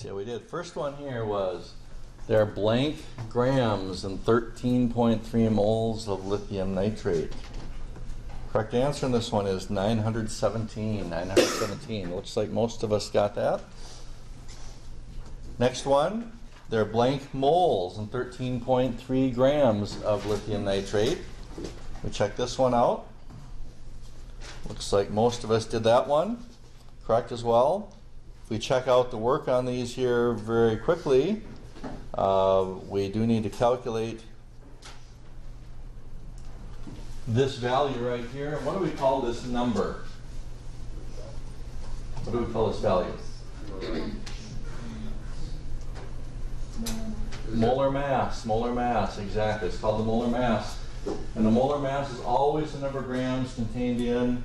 See how we did. First one here was there are blank grams and 13.3 moles of lithium nitrate. Correct answer in this one is 917. 917. Looks like most of us got that. Next one, there are blank moles and 13.3 grams of lithium nitrate. We check this one out. Looks like most of us did that one. Correct as well. If we check out the work on these here very quickly, we do need to calculate this value right here. What do we call this number? What do we call this value? Molar mass. Molar mass, exactly. It's called the molar mass. And the molar mass is always the number of grams contained in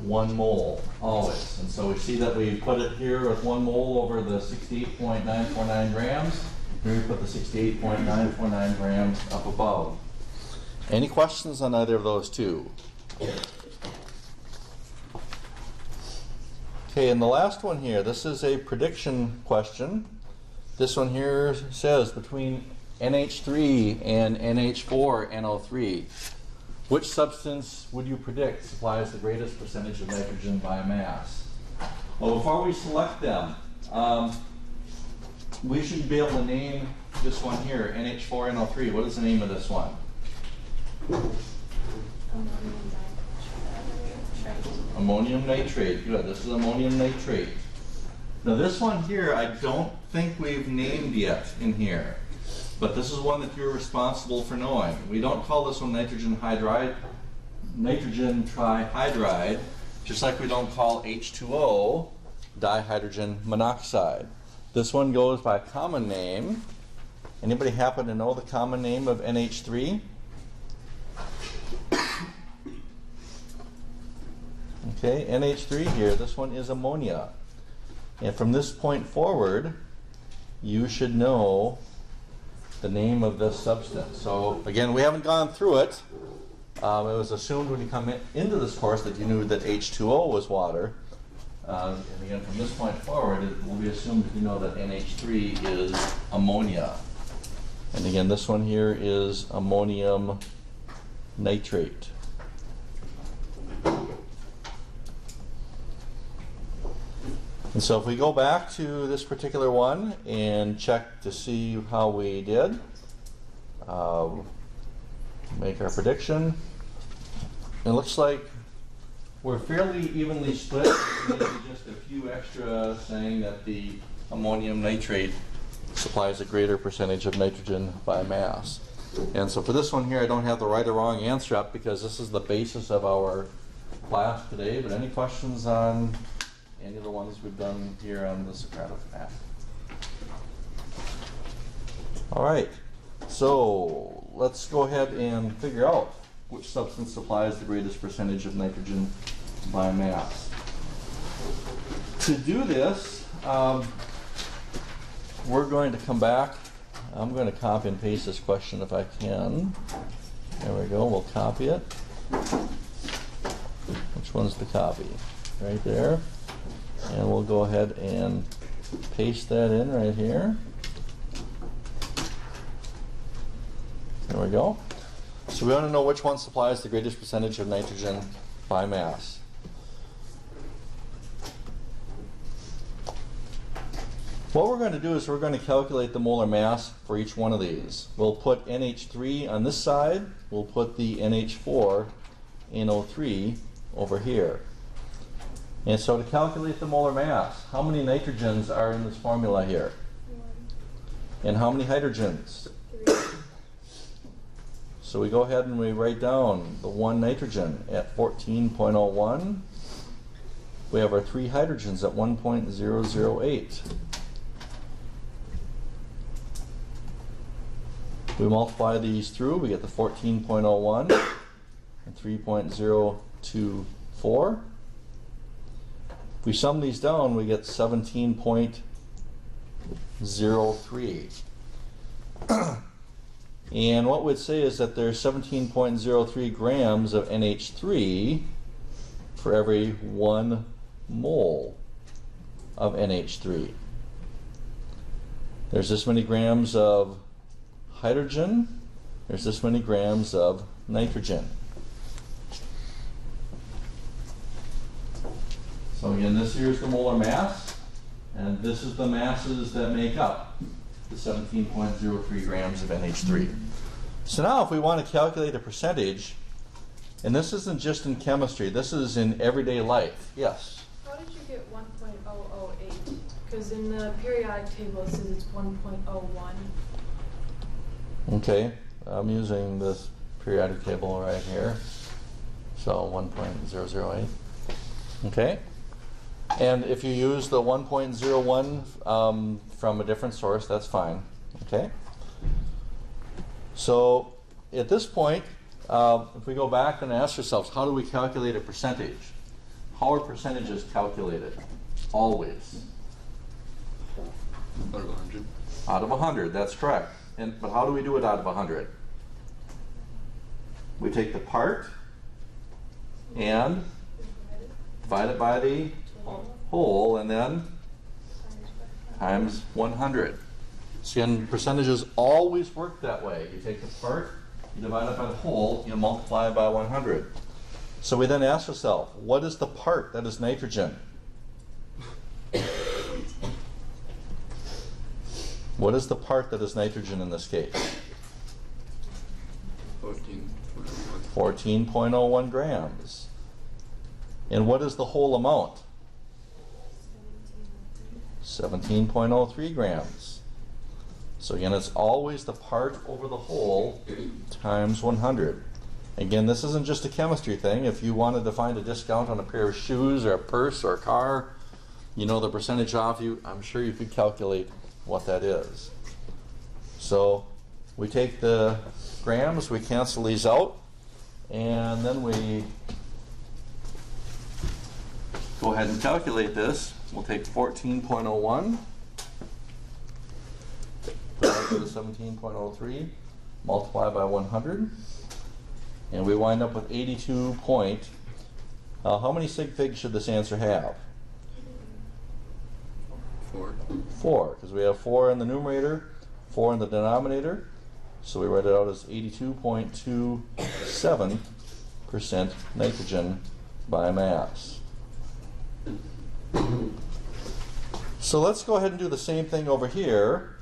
1 mole, always. And so we see that we put it here with 1 mole over the 68.949 grams. Here we put the 68.949 grams up above. Any questions on either of those two? Okay, and the last one here, this is a prediction question. This one here says between NH3 and NH4NO3, which substance would you predict supplies the greatest percentage of nitrogen by mass? Well, before we select them, we should be able to name this one here, NH4NO3. What is the name of this one? Ammonium nitrate. Good. This is ammonium nitrate. Now this one here, I don't think we've named yet in here, but this is one that you're responsible for knowing. We don't call this one nitrogen trihydride, just like we don't call H2O dihydrogen monoxide. This one goes by common name. Anybody happen to know the common name of NH3? Okay, NH3 here, this one is ammonia. And from this point forward, you should know the name of this substance. So again, we haven't gone through it. It was assumed when you come into this course that you knew that H2O was water. And again, from this point forward, it will be assumed that you know that NH3 is ammonia. And again, this one here is ammonium nitrate. And so if we go back to this particular one and check to see how we did, make our prediction, it looks like we're fairly evenly split, maybe just a few extra saying that the ammonium nitrate supplies a greater percentage of nitrogen by mass. And so for this one here, I don't have the right or wrong answer up because this is the basis of our class today, but any questions on any of the ones we've done here on the Socratic map? All right, so let's go ahead and figure out which substance supplies the greatest percentage of nitrogen by mass. To do this, we're going to come back. I'm going to copy and paste this question if I can. There we go, we'll copy it. Which one's the copy? Right there. And we'll go ahead and paste that in right here. There we go. So we want to know which one supplies the greatest percentage of nitrogen by mass. What we're going to do is we're going to calculate the molar mass for each one of these. We'll put NH3 on this side. We'll put the NH4NO3 over here. And so to calculate the molar mass, how many nitrogens are in this formula here? 1. And how many hydrogens? 3. So we go ahead and we write down the 1 nitrogen at 14.01. We have our 3 hydrogens at 1.008. We multiply these through, we get the 14.01 and 3.024. If we sum these down, we get 17.03. And what we'd say is that there's 17.03 grams of NH3 for every 1 mole of NH3. There's this many grams of hydrogen. There's this many grams of nitrogen. So again, this here is the molar mass, and this is the masses that make up the 17.03 grams of NH3. So now if we want to calculate a percentage, and this isn't just in chemistry, this is in everyday life. Yes? How did you get 1.008? Because in the periodic table it says it's 1.01. Okay, I'm using this periodic table right here. So 1.008. Okay? And if you use the 1.01 from a different source, that's fine. Okay? So at this point, if we go back and ask ourselves, how do we calculate a percentage? How are percentages calculated? Always. Out of 100. Out of 100, that's correct. But how do we do it out of 100? We take the part and divide it by the whole, and then times 100. See, and percentages always work that way. You take the part, you divide it by the whole, you multiply it by 100. So we then ask ourselves, what is the part that is nitrogen? What is the part that is nitrogen in this case? 14.01 grams. And what is the whole amount? 17.03 grams. So again, it's always the part over the whole times 100. Again, this isn't just a chemistry thing. If you wanted to find a discount on a pair of shoes or a purse or a car, you know the percentage off, I'm sure you could calculate what that is. So we take the grams, we cancel these out, and then we go ahead and calculate this. We'll take 14.01 divided by the 17.03, multiply by 100, and we wind up with 82 point. How many sig figs should this answer have? 4. 4, because we have 4 in the numerator, 4 in the denominator, so we write it out as 82.27% nitrogen by mass. So let's go ahead and do the same thing over here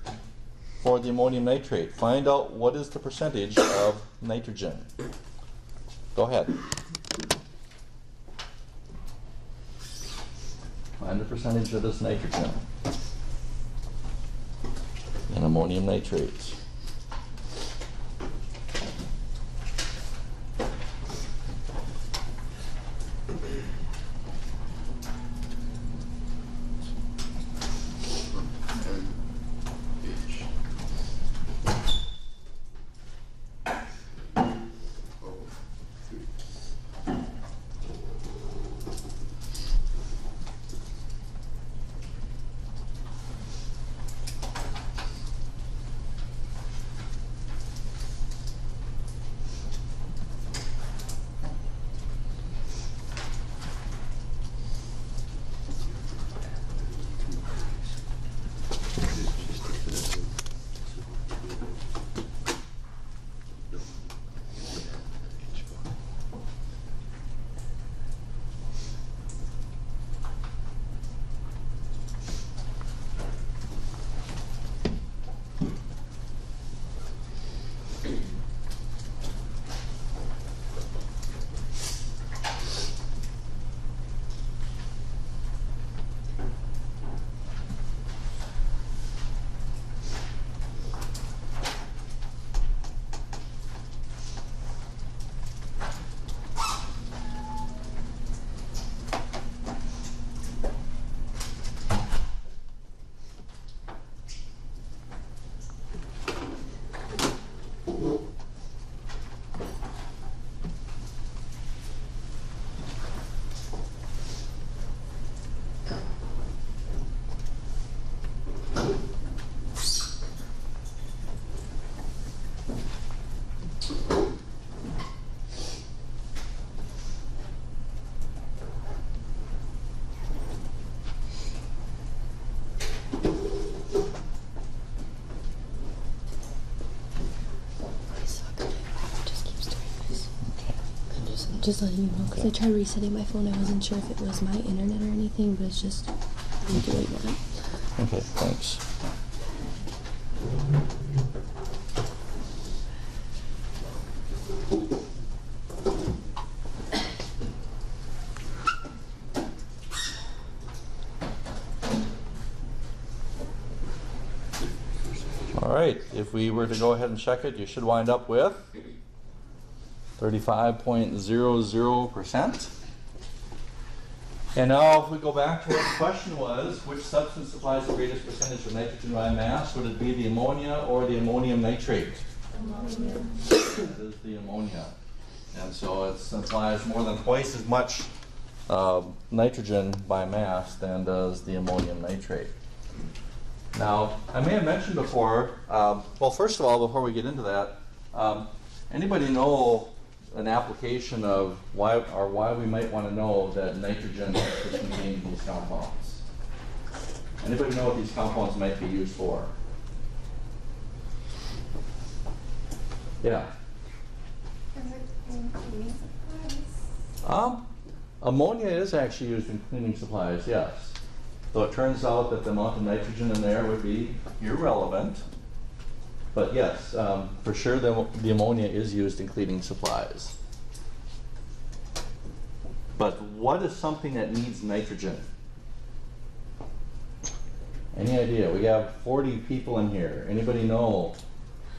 for the ammonium nitrate. Find out what is the percentage of nitrogen. Go ahead. Find the percentage of this nitrogen in ammonium nitrate. Just letting you know, because I tried resetting my phone. I wasn't sure if it was my internet or anything, but it's just need to wait on it. Okay, thanks. All right, if we were to go ahead and check it, you should wind up with 35.00%. And now if we go back to what the question was, which substance supplies the greatest percentage of nitrogen by mass? Would it be the ammonia or the ammonium nitrate? Ammonia. That is the ammonia. And so it supplies more than twice as much nitrogen by mass than does the ammonium nitrate. Now, I may have mentioned before, well, first of all, before we get into that, anybody know an application of why we might want to know that nitrogen is contained in these compounds? Anybody know what these compounds might be used for? Yeah. Ammonia is actually used in cleaning supplies, yes. Though it turns out that the amount of nitrogen in there would be irrelevant. But yes, for sure the ammonia is used in cleaning supplies. But what is something that needs nitrogen? Any idea? We have 40 people in here. Anybody know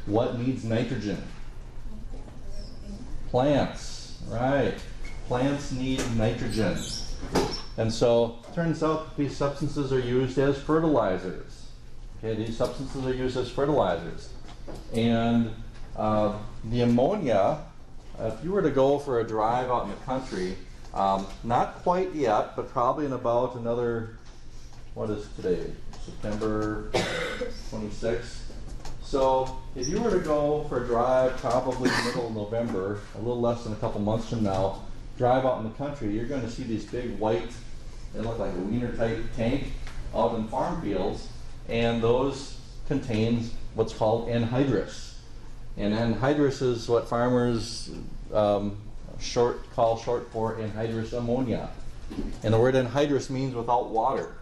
what needs nitrogen? Plants, right. Plants need nitrogen. And so it turns out that these substances are used as fertilizers. Okay, these substances are used as fertilizers. And the ammonia, if you were to go for a drive out in the country, not quite yet, but probably in about another, what is today? September 26th. So if you were to go for a drive probably middle of November, a little less than a couple months from now, drive out in the country, you're going to see these big white, they look like a wiener type tank out in farm fields, and those contain what's called anhydrous. And anhydrous is what farmers call short for anhydrous ammonia. And the word anhydrous means without water.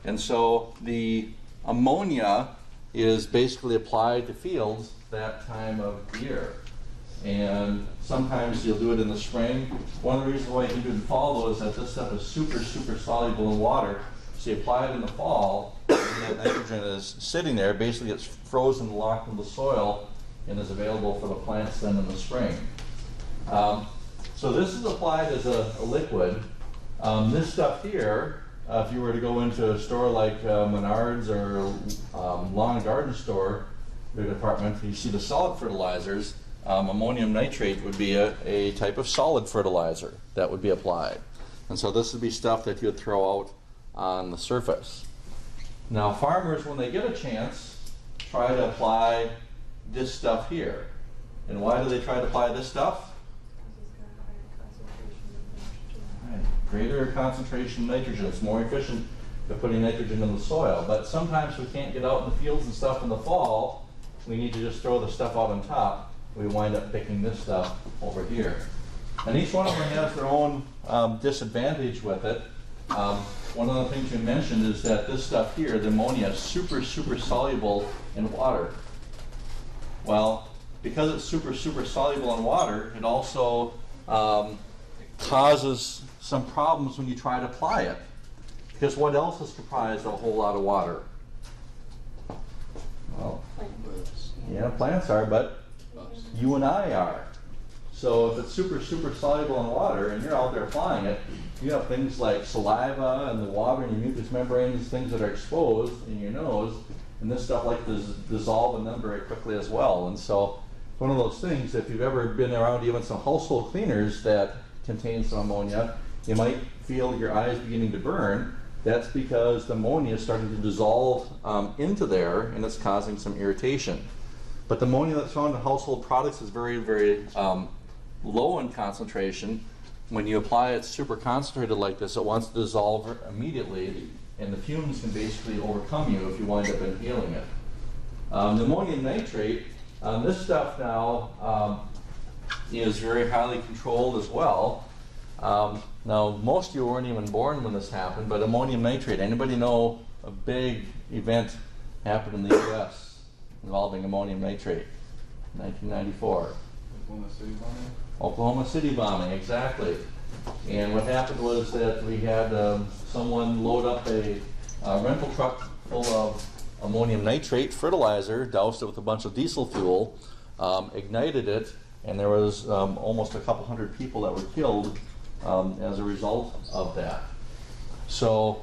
And so the ammonia is basically applied to fields that time of year. And sometimes you'll do it in the spring. One of the reasons why you can do it in fall, though, is that this stuff is super, super soluble in water. So you apply it in the fall, and that nitrogen is sitting there. Basically, it's frozen, locked in the soil, and is available for the plants then in the spring. So this is applied as a liquid. This stuff here, if you were to go into a store like Menards or Lawn and Garden store, their department, you see the solid fertilizers. Ammonium nitrate would be a type of solid fertilizer that would be applied. And so this would be stuff that you would throw out on the surface. Now farmers, when they get a chance, try to apply this stuff here. And why do they try to apply this stuff? Right. Greater concentration of nitrogen. It's more efficient than putting nitrogen in the soil. But sometimes we can't get out in the fields and stuff in the fall. We need to just throw the stuff out on top. We wind up picking this stuff over here. And each one of them has their own disadvantage with it. One of the things you mentioned is that this stuff here, the ammonia, is super, super soluble in water. Well, because it's super, super soluble in water, it also causes some problems when you try to apply it. Because what else is comprised of a whole lot of water? Well, yeah, plants are, but you and I are. So if it's super, super soluble in water and you're out there applying it, you have things like saliva and the water and your mucous membranes, things that are exposed in your nose, and this stuff like to dissolve in them very quickly as well. And so it's one of those things, if you've ever been around even some household cleaners that contain some ammonia, you might feel your eyes beginning to burn. That's because the ammonia is starting to dissolve into there, and it's causing some irritation. But the ammonia that's found in household products is very, very low in concentration. When you apply it super concentrated like this, it wants to dissolve immediately, and the fumes can basically overcome you if you wind up inhaling it. The ammonium nitrate, this stuff now, is very highly controlled as well. Now, most of you weren't even born when this happened, but ammonium nitrate, anybody know a big event happened in the U.S. involving ammonium nitrate? 1994. Oklahoma City bombing? Oklahoma City bombing, exactly. And what happened was that we had someone load up a rental truck full of ammonium nitrate fertilizer, doused it with a bunch of diesel fuel, ignited it, and there was almost a couple hundred people that were killed as a result of that. So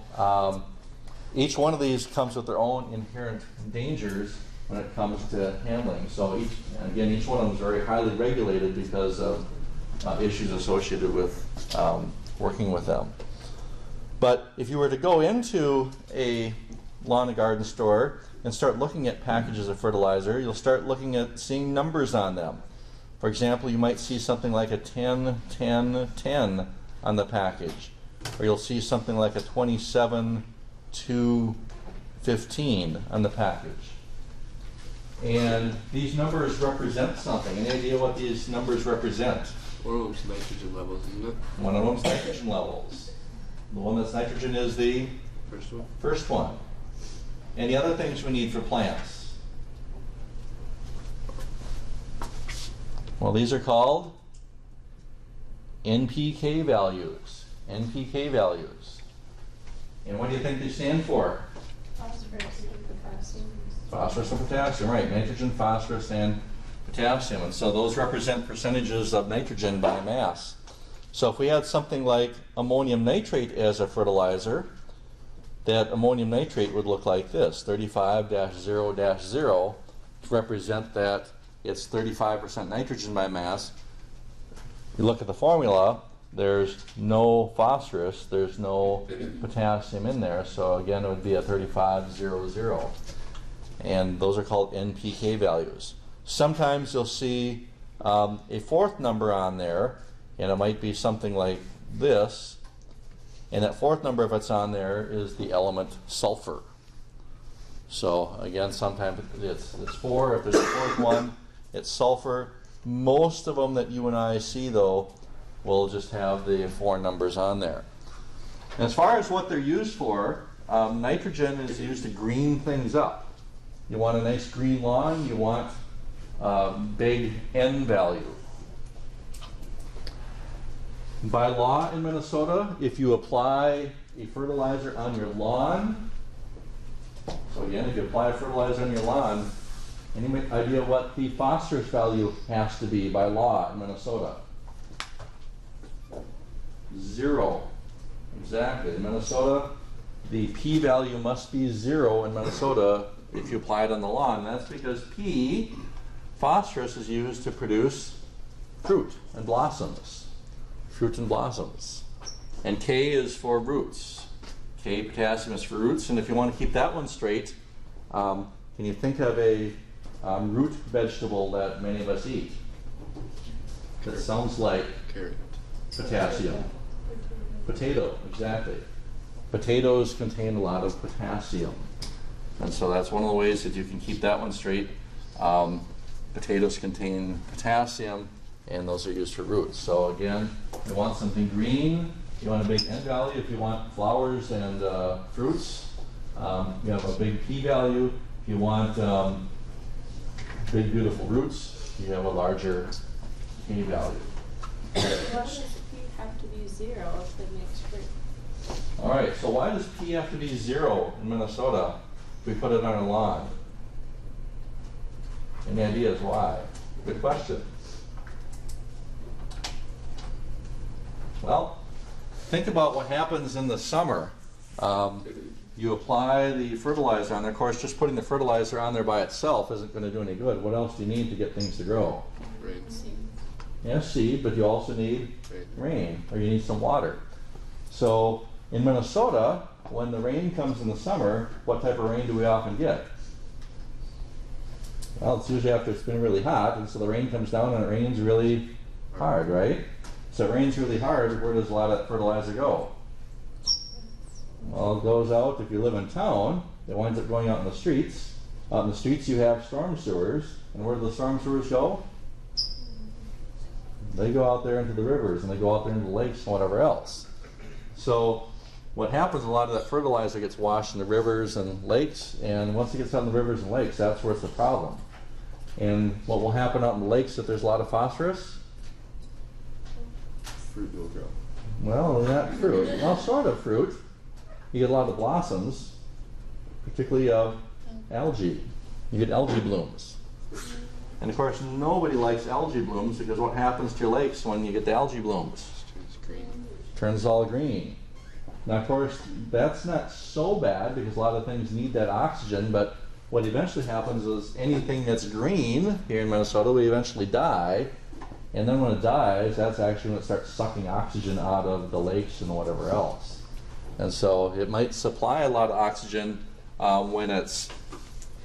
each one of these comes with their own inherent dangers when it comes to handling. So each one of them is very highly regulated because of issues associated with working with them. But if you were to go into a lawn and garden store and start looking at packages of fertilizer, you'll start looking at seeing numbers on them. For example, you might see something like a 10, 10, 10 on the package, or you'll see something like a 27, 2, 15 on the package. And these numbers represent something. Any idea what these numbers represent? One of them's nitrogen levels, isn't it? One of them's nitrogen levels. The one that's nitrogen is the First one? first one. Any other things we need for plants? Well, these are called NPK values. NPK values. And what do you think they stand for? Phosphorus and potassium. Phosphorus and potassium, right. Nitrogen, phosphorus, and potassium. And so those represent percentages of nitrogen by mass. So if we had something like ammonium nitrate as a fertilizer, that ammonium nitrate would look like this, 35-0-0, to represent that it's 35% nitrogen by mass. You look at the formula, there's no phosphorus, there's no potassium in there, so again it would be a 35-0-0. And those are called NPK values. Sometimes you'll see a fourth number on there, and it might be something like this. And that fourth number, if it's on there, is the element sulfur. So again, sometimes it's 4. If there's a fourth one, it's sulfur. Most of them that you and I see, though, will just have the 4 numbers on there. And as far as what they're used for, nitrogen is used to green things up. You want a nice green lawn, you want big N value. By law in Minnesota, if you apply a fertilizer on your lawn, so again, if you apply a fertilizer on your lawn, any idea what the phosphorus value has to be by law in Minnesota? 0. Exactly. In Minnesota, the P value must be 0 in Minnesota if you apply it on the lawn. That's because P, phosphorus, is used to produce fruit and blossoms. Fruit and blossoms. And K is for roots. K, potassium, is for roots. And if you want to keep that one straight, can you think of a root vegetable that many of us eat? That sounds like Carrot. potassium. Potato, exactly. Potatoes contain a lot of potassium. And so that's one of the ways that you can keep that one straight. Potatoes contain potassium, and those are used for roots. So again, you want something green, you want a big N value. If you want flowers and fruits, you have a big P value. If you want big beautiful roots, you have a larger K value. Why does P have to be 0 if it makes fruit? All right, so why does P have to be 0 in Minnesota if we put it on our lawn? Any ideas why? Good question. Well, think about what happens in the summer. You apply the fertilizer on there. Of course, just putting the fertilizer on there by itself isn't going to do any good. What else do you need to get things to grow? Rain. Yes, seed, but you also need rain, or you need some water. So in Minnesota, when the rain comes in the summer, what type of rain do we often get? Well, it's usually after it's been really hot, and so the rain comes down and it rains really hard, right? So it rains really hard, where does a lot of that fertilizer go? Well, it goes out, if you live in town, it winds up going out in the streets. Out in the streets you have storm sewers, and where do the storm sewers go? They go out there into the rivers and they go out there into the lakes and whatever else. So what happens, a lot of that fertilizer gets washed in the rivers and lakes, and once it gets out in the rivers and lakes, that's where it's a problem. And what will happen out in the lakes if there's a lot of phosphorus? Fruit will grow. Well, not fruit. Well, sort of fruit. You get a lot of blossoms, particularly of algae. You get algae blooms. And of course, nobody likes algae blooms, because what happens to your lakes when you get the algae blooms? It's green. Turns all green. Now, of course, that's not so bad, because a lot of things need that oxygen, but what eventually happens is anything that's green here in Minnesota will eventually die. And then when it dies, that's actually when it starts sucking oxygen out of the lakes and whatever else. And so it might supply a lot of oxygen when it's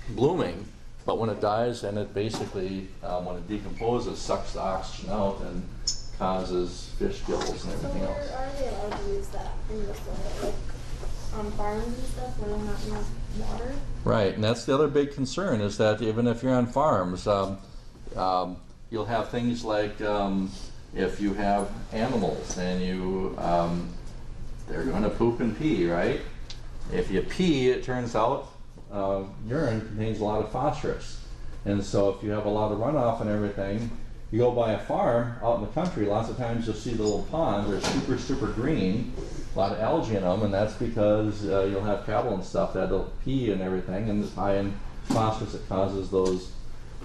blooming, but when it dies, and it basically, when it decomposes, sucks the oxygen out and causes fish gills and everything So else. where are they allowed to use that in the soil? Like on farms and stuff where there's not enough water? Right, and that's the other big concern, is that even if you're on farms, you'll have things like if you have animals and you they're going to poop and pee, right? If you pee, it turns out urine contains a lot of phosphorus, and so if you have a lot of runoff and everything, you go by a farm out in the country, lots of times you'll see the little ponds, they're super green, a lot of algae in them, and that's because you'll have cattle and stuff that'll pee and everything, and it's high in phosphorus that causes those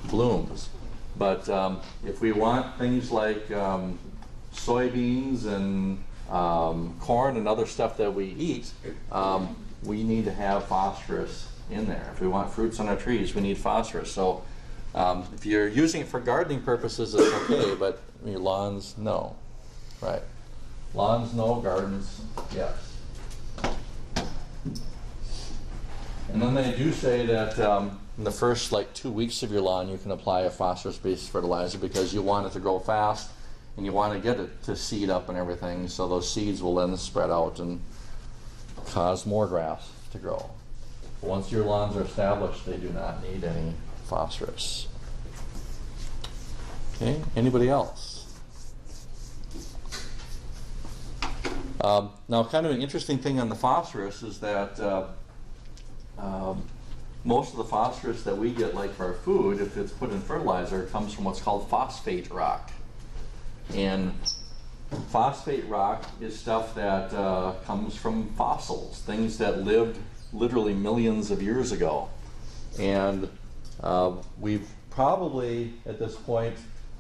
blooms. But if we want things like soybeans and corn and other stuff that we eat, we need to have phosphorus in there. If we want fruits on our trees, we need phosphorus. So if you're using it for gardening purposes, it's okay, but your lawns, no. Right. Lawns, no. Gardens, yes. And then they do say that in the first 2 weeks of your lawn, you can apply a phosphorus-based fertilizer, because you want it to grow fast and you want to get it to seed up and everything, so those seeds will then spread out and cause more grass to grow. But once your lawns are established, they do not need any phosphorus. Okay, anybody else? Now, kind of an interesting thing on the phosphorus is that most of the phosphorus that we get, like for our food, if it's put in fertilizer, comes from what's called phosphate rock. And phosphate rock is stuff that comes from fossils, things that lived literally millions of years ago. And we've probably, at this point,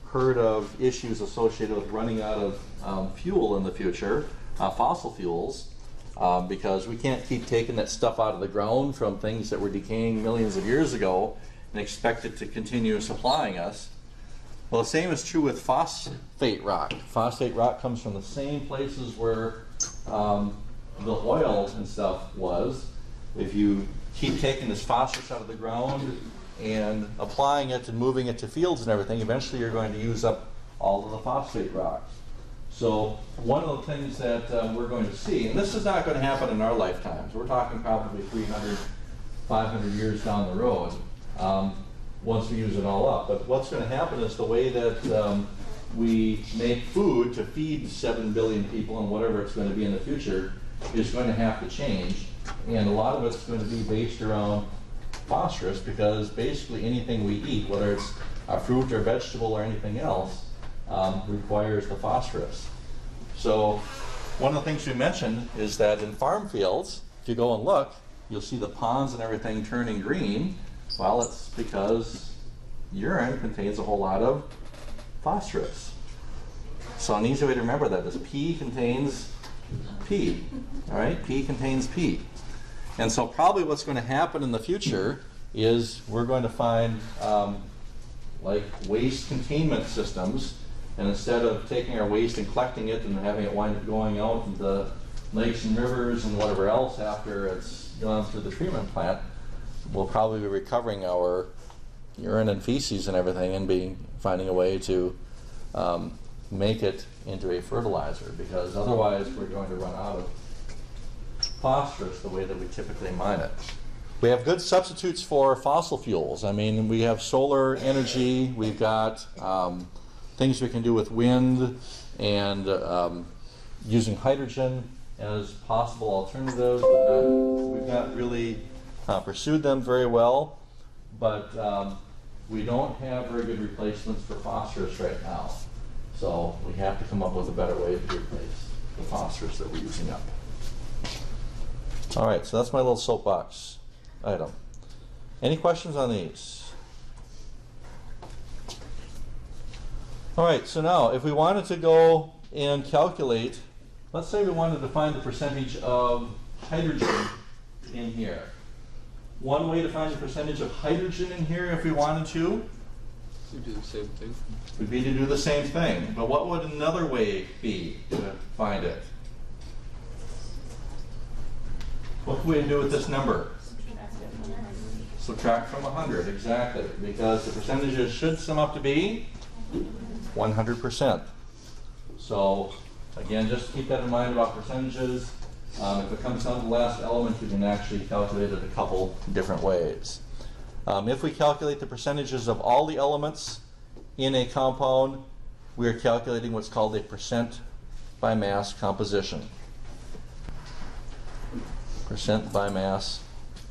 heard of issues associated with running out of fuel in the future, fossil fuels, because we can't keep taking that stuff out of the ground from things that were decaying millions of years ago and expect it to continue supplying us. Well, the same is true with phosphate rock. Phosphate rock comes from the same places where the oil and stuff was. If you keep taking this phosphorus out of the ground and applying it and moving it to fields and everything, eventually you're going to use up all of the phosphate rocks. So one of the things that we're going to see, and this is not going to happen in our lifetimes, we're talking probably 300, 500 years down the road, once we use it all up. But what's going to happen is the way that we make food to feed 7 billion people and whatever it's going to be in the future is going to have to change. And a lot of it's going to be based around phosphorus, because basically anything we eat, whether it's a fruit or vegetable or anything else, requires the phosphorus. So one of the things we mentioned is that in farm fields, if you go and look, you'll see the ponds and everything turning green. Well, it's because urine contains a whole lot of phosphorus. So an easy way to remember that is P contains P. All right, P contains P. And so probably what's going to happen in the future is we're going to find like waste containment systems, and instead of taking our waste and collecting it and having it wind up going out into lakes and rivers and whatever else after it's gone through the treatment plant, we'll probably be recovering our urine and feces and everything and finding a way to make it into a fertilizer, because otherwise we're going to run out of phosphorus the way that we typically mine it. We have good substitutes for fossil fuels. I mean, we have solar energy, we've got things things we can do with wind and using hydrogen as possible alternatives. We've not really pursued them very well, but we don't have very good replacements for phosphorus right now. So we have to come up with a better way to replace the phosphorus that we're using up. All right, so that's my little soapbox item. Any questions on these? All right, so now if we wanted to go and calculate, let's say we wanted to find the percentage of hydrogen in here. One way to find the percentage of hydrogen in here, if we wanted to, You do the same thing. would be to do the same thing. But what would another way be to find it? What can we do with this number? Subtract from 100, exactly. Because the percentages should sum up to be 100%. So, again, just keep that in mind about percentages. If it comes down to the last element, you can actually calculate it a couple different ways. If we calculate the percentages of all the elements in a compound, we are calculating what's called a percent by mass composition. Percent by mass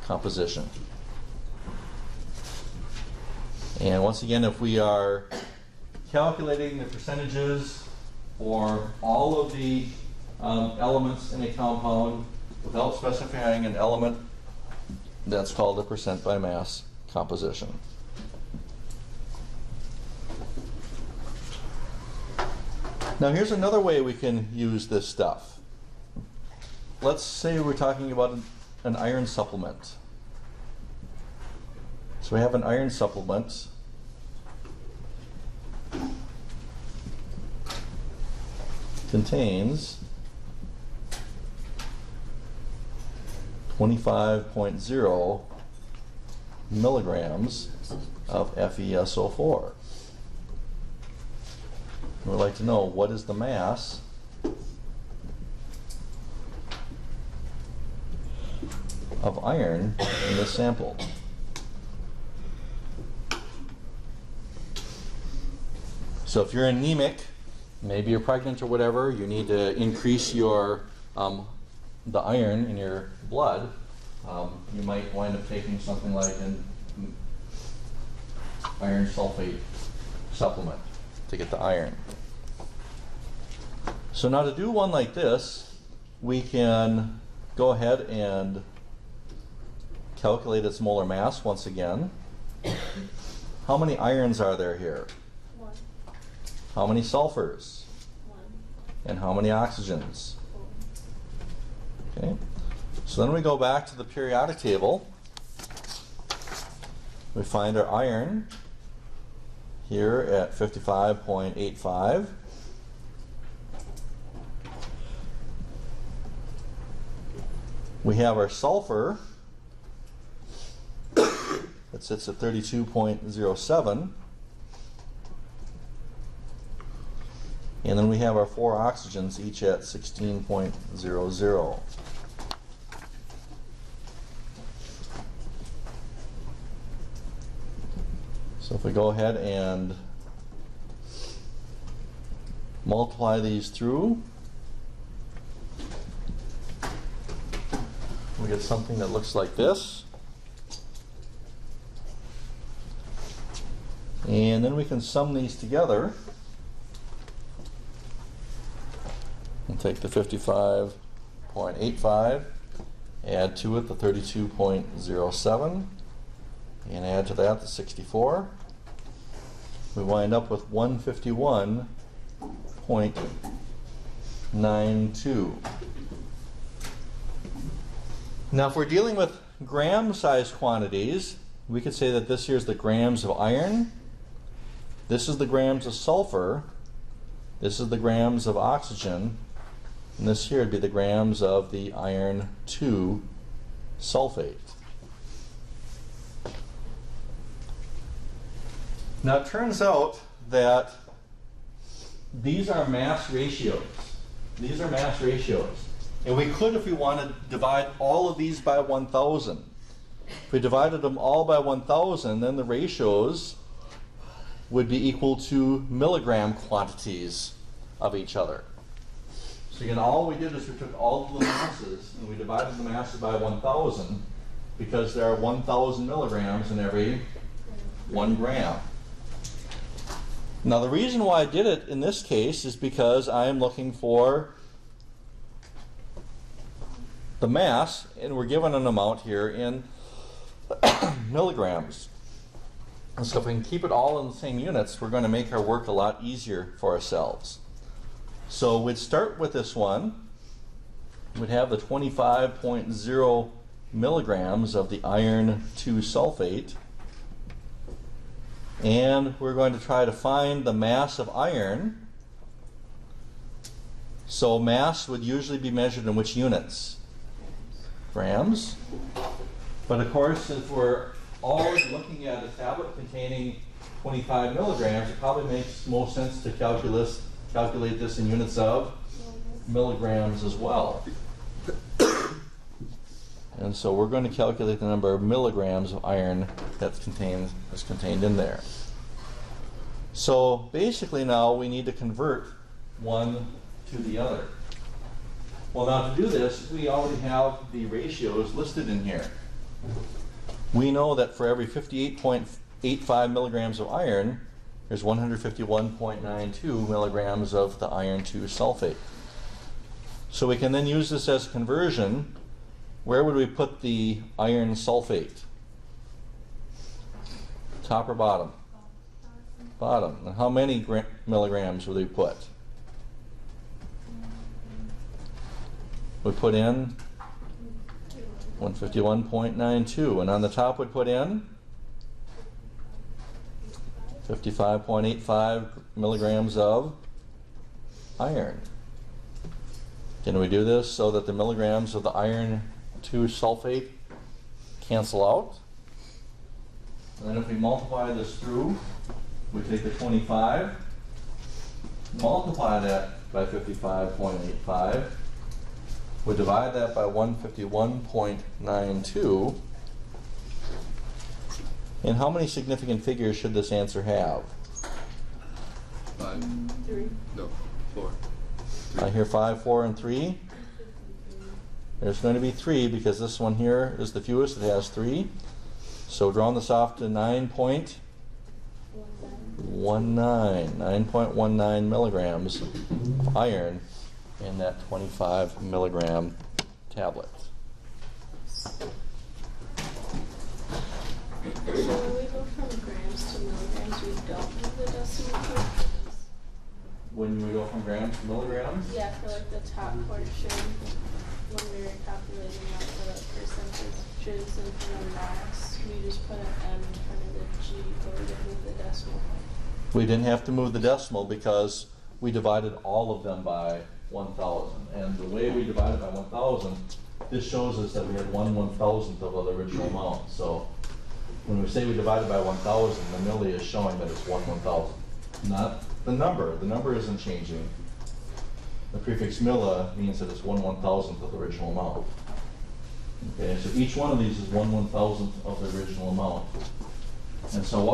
composition. And once again, if we are calculating the percentages for all of the elements in a compound without specifying an element, that's called a percent by mass composition. Now here's another way we can use this stuff. Let's say we're talking about an iron supplement. So we have an iron supplement. Contains 25.0 milligrams of FeSO4. We'd like to know what is the mass of iron in this sample. So if you're anemic, maybe you're pregnant or whatever, you need to increase your the iron in your blood. You might wind up taking something like an iron sulfate supplement to get the iron. So now to do one like this, we can go ahead and calculate its molar mass once again. How many irons are there here? 1. How many sulfurs? 1. And how many oxygens? Okay. So then we go back to the periodic table. We find our iron here at 55.85. We have our sulfur that sits at 32.07. And then we have our 4 oxygens, each at 16.00. So if we go ahead and multiply these through, we get something that looks like this. And then we can sum these together. We'll take the 55.85, add to it the 32.07, and add to that the 64. We wind up with 151.92. Now if we're dealing with gram-sized quantities, we could say that this here is the grams of iron, this is the grams of sulfur, this is the grams of oxygen, and this here would be the grams of the iron 2 sulfate. Now it turns out that these are mass ratios. These are mass ratios. And we could, if we wanted, divide all of these by 1,000. If we divided them all by 1,000, then the ratios would be equal to milligram quantities of each other. So again, all we did is we took all of the masses and we divided the masses by 1,000 because there are 1,000 milligrams in every 1 gram. Now the reason why I did it in this case is because I am looking for the mass, and we're given an amount here in milligrams. And so if we can keep it all in the same units, we're going to make our work a lot easier for ourselves. So we'd start with this one. We'd have the 25.0 milligrams of the iron 2 sulfate. And we're going to try to find the mass of iron. So mass would usually be measured in which units? Grams. But of course, since we're always looking at a tablet containing 25 milligrams, it probably makes most sense to calculate this in units of milligrams as well. And so we're going to calculate the number of milligrams of iron that's contained in there. So basically now we need to convert one to the other. Well, now to do this, we already have the ratios listed in here. We know that for every 58.85 milligrams of iron, there's 151.92 milligrams of the iron 2 sulfate. So we can then use this as a conversion. Where would we put the iron sulfate? Top or bottom? Bottom. And how many milligrams would we put? We put in 151.92, and on the top we put in 55.85 milligrams of iron. Can we do this so that the milligrams of the iron 2 sulfate cancel out? And then if we multiply this through, we take the 25, multiply that by 55.85, we divide that by 151.92, and how many significant figures should this answer have? 5. 3. No, 4. I hear 5, 4, and 3. There's going to be 3 because this one here is the fewest. It has 3. So drawing this off to 9.19 milligrams of iron in that 25 milligram tablet. So when we go from grams to milligrams, we don't have the decimal point? When we go from grams to milligrams? Yeah, for like the top portion, when we were calculating out the percentages and for the mass, we just put an M in front of the G, but we didn't move the decimal point. We didn't have to move the decimal because we divided all of them by 1,000. And the way we divided by 1,000, this shows us that we had 1/1000th of the original amount. So when we say we divided by 1,000, the milli is showing that it's 1/1000th. Not the number. The number isn't changing. The prefix milla means that it's 1/1000th of the original amount. Okay, so each one of these is 1/1000th of the original amount. And so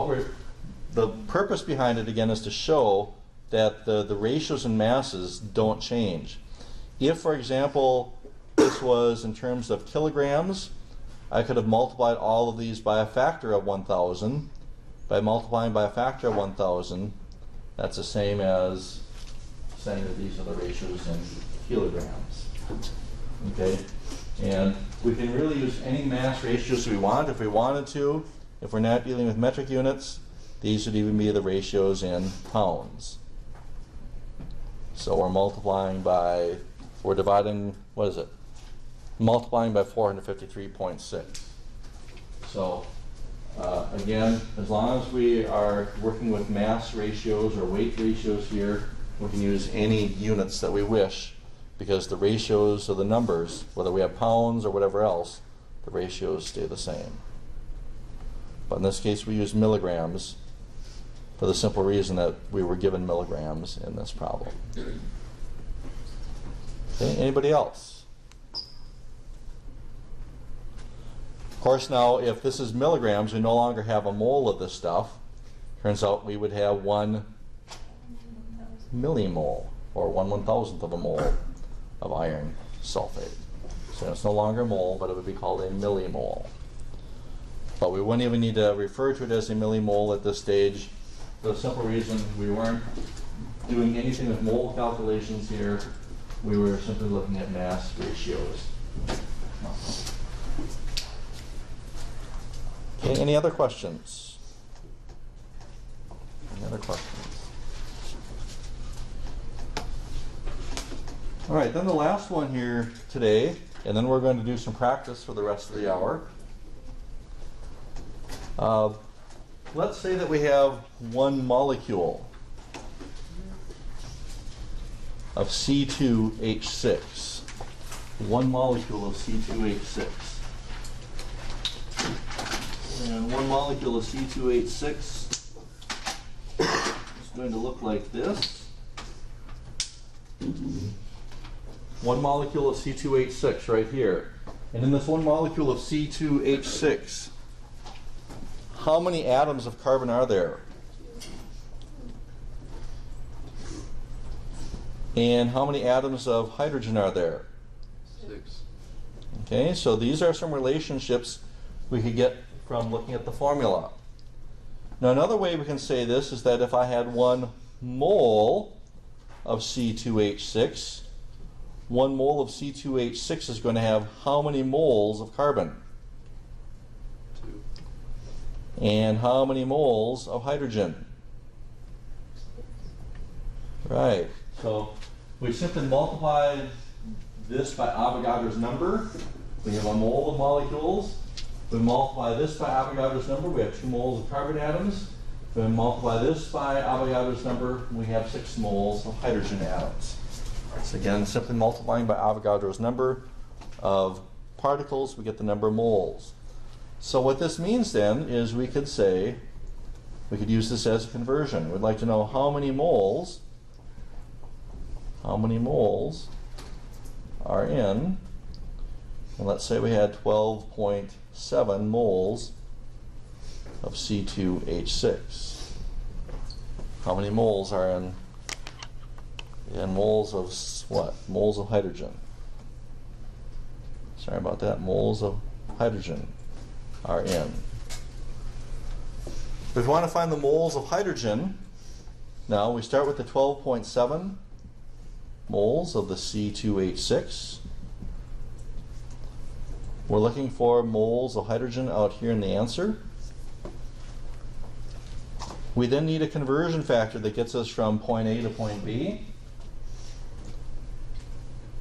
the purpose behind it again is to show that the ratios and masses don't change. If, for example, this was in terms of kilograms, I could have multiplied all of these by a factor of 1,000. By multiplying by a factor of 1,000, that's the same as saying that these are the ratios in kilograms. Okay? And we can really use any mass ratios we want if we wanted to. If we're not dealing with metric units, these would even be the ratios in pounds. So we're dividing, what is it? Multiplying by 453.6. So again, as long as we are working with mass ratios or weight ratios here, we can use any units that we wish because the ratios of the numbers, whether we have pounds or whatever else, the ratios stay the same. But in this case we use milligrams for the simple reason that we were given milligrams in this problem. Okay, anybody else? Of course now, if this is milligrams, we no longer have a mole of this stuff. turns out we would have 1 millimole, or 1/1000th of a mole of iron sulfate. So it's no longer a mole, but it would be called a millimole. But we wouldn't even need to refer to it as a millimole at this stage, for the simple reason we weren't doing anything with mole calculations here. We were simply looking at mass ratios. Okay, any other questions? Any other questions? All right, then the last one here today, and then we're going to do some practice for the rest of the hour. Let's say that we have one molecule of C2H6. One molecule of C2H6. And one molecule of C2H6 is going to look like this. One molecule of C2H6 right here. And in this one molecule of C2H6, how many atoms of carbon are there? And how many atoms of hydrogen are there? 6. Okay, so these are some relationships we could get from looking at the formula. Now another way we can say this is that if I had 1 mole of C2H6, 1 mole of C2H6 is going to have how many moles of carbon? 2. And how many moles of hydrogen? Right. So we simply multiply this by Avogadro's number. We have a mole of molecules. We multiply this by Avogadro's number. We have 2 moles of carbon atoms. We multiply this by Avogadro's number. We have 6 moles of hydrogen atoms. So again, simply multiplying by Avogadro's number of particles, we get the number of moles. So what this means then is we could say, we could use this as a conversion. We'd like to know how many moles are in, and let's say we had 12.7 moles of C2H6. How many moles are in moles of what? Moles of hydrogen. Sorry about that. Moles of hydrogen are in. If we want to find the moles of hydrogen, now we start with the 12.7 moles of the C2H6. We're looking for moles of hydrogen out here in the answer. We then need a conversion factor that gets us from point A to point B.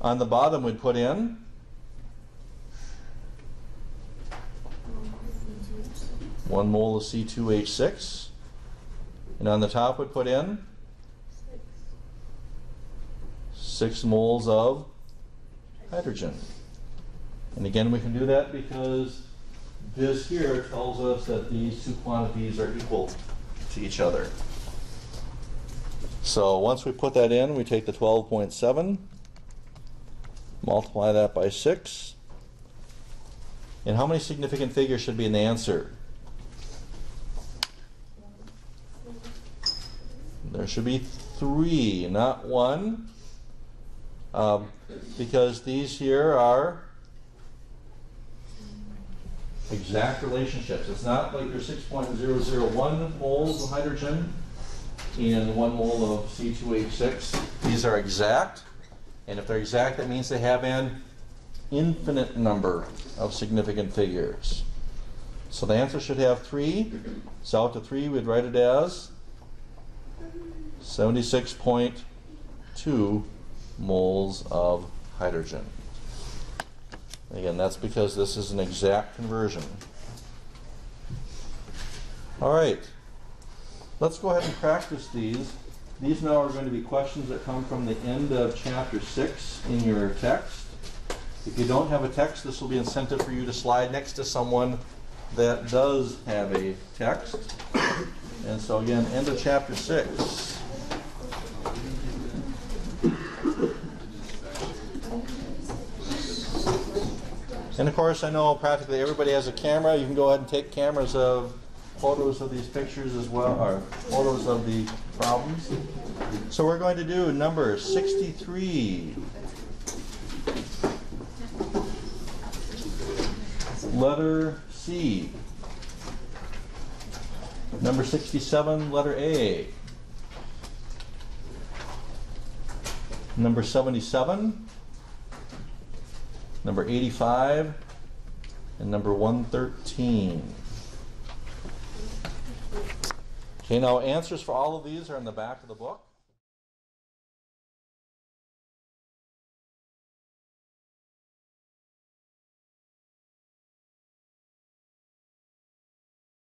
On the bottom we'd put in one mole of C2H6, and on the top we'd put in 6 moles of hydrogen. And again, we can do that because this here tells us that these 2 quantities are equal to each other. So once we put that in, we take the 12.7, multiply that by 6. And how many significant figures should be in the answer? There should be 3, not 1. Because these here are exact relationships. It's not like there's 6.001 moles of hydrogen in 1 mole of C2H6. These are exact, and if they're exact, that means they have an infinite number of significant figures. So the answer should have 3. So out to 3, we'd write it as 76.2 moles of hydrogen. Again, that's because this is an exact conversion. All right, let's go ahead and practice these. These now are going to be questions that come from the end of chapter 6 in your text. If you don't have a text, this will be incentive for you to slide next to someone that does have a text. And so again, end of chapter 6. And of course, I know practically everybody has a camera. You can go ahead and take cameras of photos of these pictures as well, or photos of the problems. So we're going to do number 63. Letter C. Number 67, letter A. Number 77. Number 85. And number 113. Okay, now answers for all of these are in the back of the book.